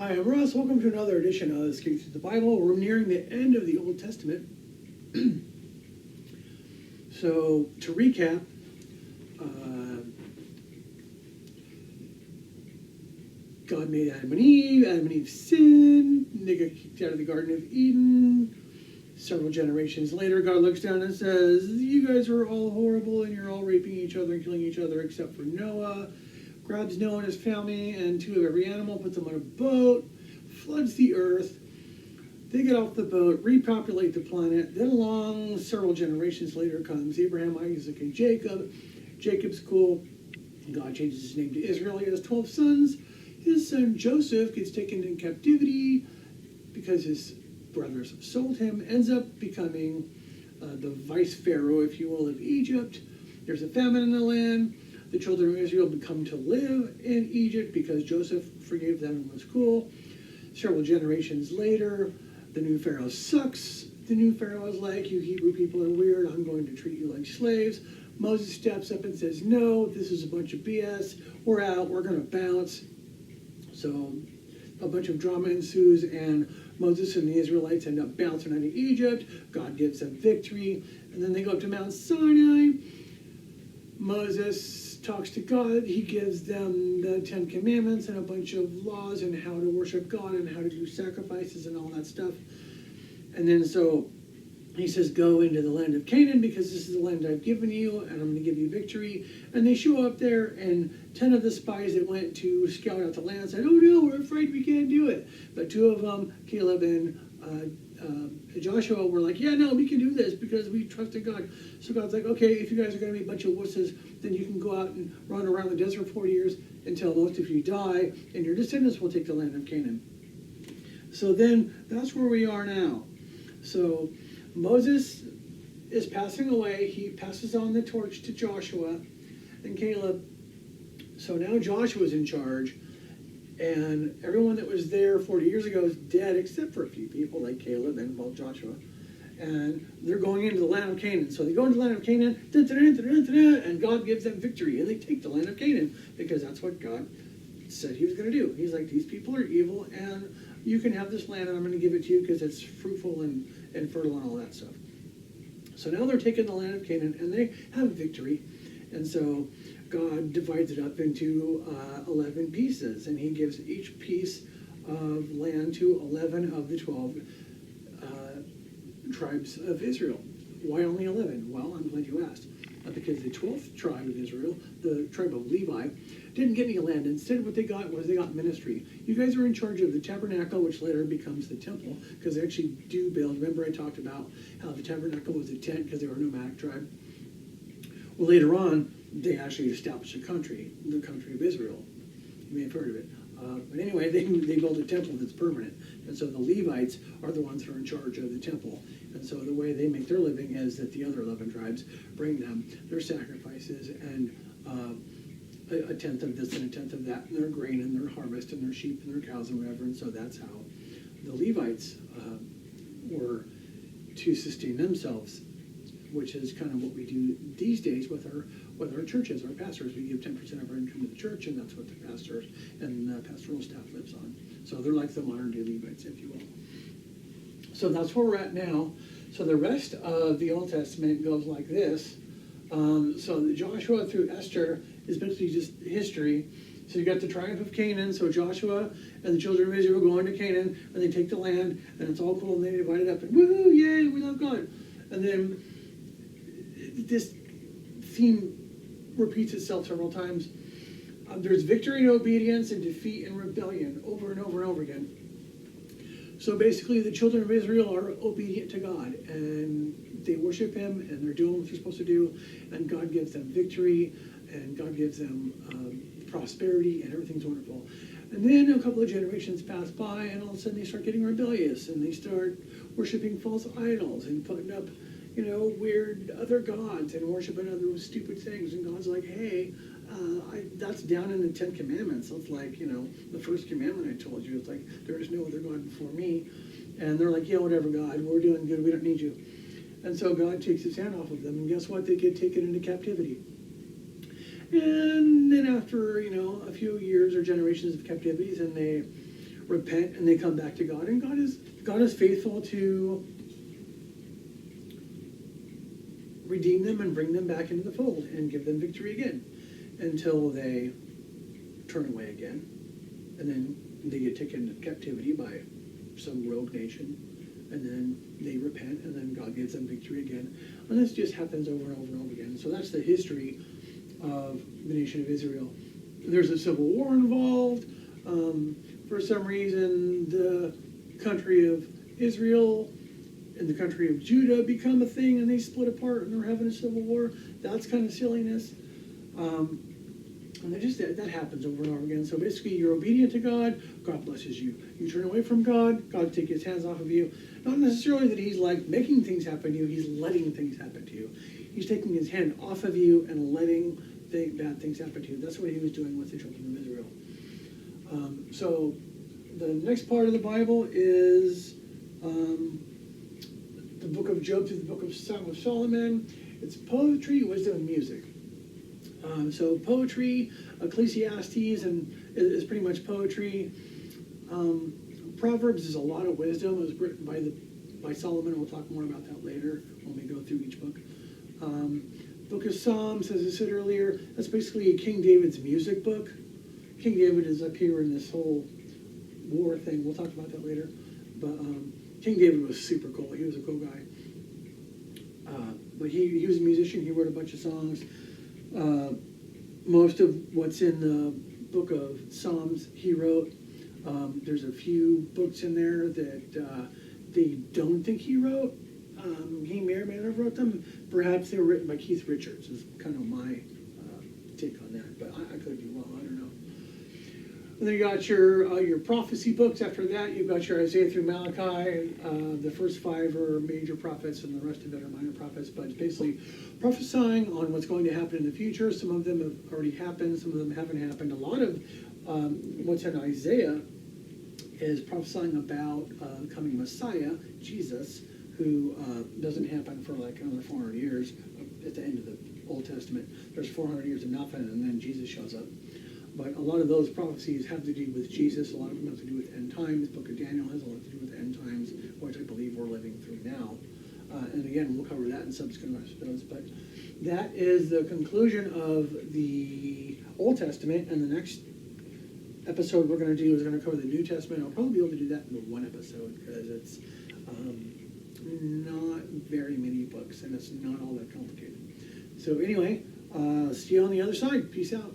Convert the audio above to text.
Hi, I'm Russ. Welcome to another edition of Escape Through the Bible. We're nearing the end of the Old Testament. So, to recap, God made Adam and Eve. Adam and Eve sinned. They got kicked out of the Garden of Eden. Several generations later, God looks down and says, you guys are all horrible and you're all raping each other and killing each other except for Noah. Grabs Noah and his family and two of every animal, puts them on a boat, floods the earth. They get off the boat, repopulate the planet. Then along several generations later comes Abraham, Isaac, and Jacob. Jacob's cool. God changes his name to Israel. He has 12 sons. His son Joseph gets taken into captivity because his brothers have sold him, ends up becoming the vice pharaoh, if you will, of Egypt. There's a famine in the land. The children of Israel become to live in Egypt because Joseph forgave them and was cool. Several generations later, the new pharaoh sucks. The new pharaoh is like, you Hebrew people are weird. I'm going to treat you like slaves. Moses steps up and says, no, this is a bunch of BS. We're out. We're going to bounce. So a bunch of drama ensues, and Moses and the Israelites end up bouncing out of Egypt. God gives them victory. And then they go up to Mount Sinai. Moses talks to God. He gives them the 10 Commandments and a bunch of laws and how to worship God and how to do sacrifices and all that stuff. And then so he says, go into the land of Canaan because this is the land I've given you and I'm going to give you victory. And they show up there, and 10 of the spies that went to scout out the land said, oh no, we're afraid we can't do it. But two of them, Caleb and Joshua, were like, yeah, no, we can do this because we trust in God. So God's like, okay, if you guys are going to be a bunch of wusses, then you can go out and run around the desert for 40 years until most of you die, and your descendants will take the land of Canaan. So then that's where we are now. So Moses is passing away. He passes on the torch to Joshua and Caleb. So now Joshua's in charge. And everyone that was there 40 years ago is dead, except for a few people like Caleb and, well, Joshua. And they're going into the land of Canaan. So they go into the land of Canaan, and God gives them victory. And they take the land of Canaan because that's what God said he was going to do. He's like, these people are evil, and you can have this land, and I'm going to give it to you because it's fruitful and fertile and all that stuff. So now they're taking the land of Canaan, and they have victory. And so God divides it up into 11 pieces, and he gives each piece of land to 11 of the 12 tribes of Israel. Why only 11? Well, I'm glad you asked. Because the 12th tribe of Israel, the tribe of Levi, didn't get any land. Instead, what they got was they got ministry. You guys are in charge of the tabernacle, which later becomes the temple, because they actually do build. Remember I talked about how the tabernacle was a tent because they were a nomadic tribe? Well, later on, they actually established a country, the country of Israel. You may have heard of it. But anyway, they built a temple that's permanent. And so the Levites are the ones that are in charge of the temple. And so the way they make their living is that the other 11 tribes bring them their sacrifices and a tenth of this and a tenth of that, and their grain and their harvest and their sheep and their cows and whatever. And so that's how the Levites were to sustain themselves, which is kind of what we do these days with our churches, our pastors. We give 10% of our income to the church, and that's what the pastors and the pastoral staff lives on. So they're like the modern day Levites, if you will. So that's where we're at now. So the rest of the Old Testament goes like this. So Joshua through Esther is basically just history. So you got the triumph of Canaan. So Joshua and the children of Israel go into Canaan, and they take the land, and it's all cool, and they divide it up, and woohoo, yay, we love God. And then this theme repeats itself several times. There's victory and obedience and defeat and rebellion over and over and over again. So basically the children of Israel are obedient to God, and they worship him, and they're doing what they're supposed to do, and God gives them victory, and God gives them prosperity, and everything's wonderful. And then a couple of generations pass by, and all of a sudden they start getting rebellious, and they start worshiping false idols and putting up weird other gods and worshiping other stupid things. And God's like, hey, that's down in the 10 Commandments. It's like, the first commandment I told you. It's like, there is no other God before me. And they're like, yeah, whatever, God, we're doing good. We don't need you. And so God takes his hand off of them. And guess what? They get taken into captivity. And then after, a few years or generations of captivities, and they repent and they come back to God, and God is faithful to redeem them and bring them back into the fold and give them victory again until they turn away again, and then they get taken into captivity by some rogue nation, and then they repent, and then God gives them victory again. And this just happens over and over and over again. So that's the history of the nation of Israel. There's a civil war involved. For some reason, the country of Israel and the country of Judah become a thing, and they split apart, and they're having a civil war. That's kind of silliness. And that happens over and over again. So basically, you're obedient to God, God blesses you. You turn away from God, God takes his hands off of you. Not necessarily that he's like making things happen to you, he's letting things happen to you. He's taking his hand off of you and letting bad things happen to you. That's what he was doing with the children of Israel. So the next part of the Bible is the book of Job through the book of Song of Solomon. It's poetry, wisdom, and music. So poetry, Ecclesiastes, and is pretty much poetry. Proverbs is a lot of wisdom. It was written by Solomon. We'll talk more about that later when we go through each book. Book of Psalms, as I said earlier, that's basically King David's music book. King David is up here in this whole war thing. We'll talk about that later. But King David was super cool. He was a cool guy. But he was a musician. He wrote a bunch of songs. Most of what's in the book of Psalms he wrote. There's a few books in there that they don't think he wrote. He may or may not have wrote them. Perhaps they were written by Keith Richards, is kind of my take on that. But I could be wrong. I don't know. And then you got your prophecy books. After that, you've got your Isaiah through Malachi. The first 5 are major prophets, and the rest of it are minor prophets. But it's basically prophesying on what's going to happen in the future. Some of them have already happened. Some of them haven't happened. A lot of what's in Isaiah is prophesying about the coming Messiah, Jesus, who doesn't happen for like another 400 years at the end of the Old Testament. There's 400 years of nothing, and then Jesus shows up. But a lot of those prophecies have to do with Jesus. A lot of them have to do with end times. The book of Daniel has a lot to do with end times, which I believe we're living through now. And again, we'll cover that in subsequent episodes. But that is the conclusion of the Old Testament. And the next episode we're going to do is going to cover the New Testament. I'll probably be able to do that in one episode because it's not very many books and it's not all that complicated. So anyway, see you on the other side. Peace out.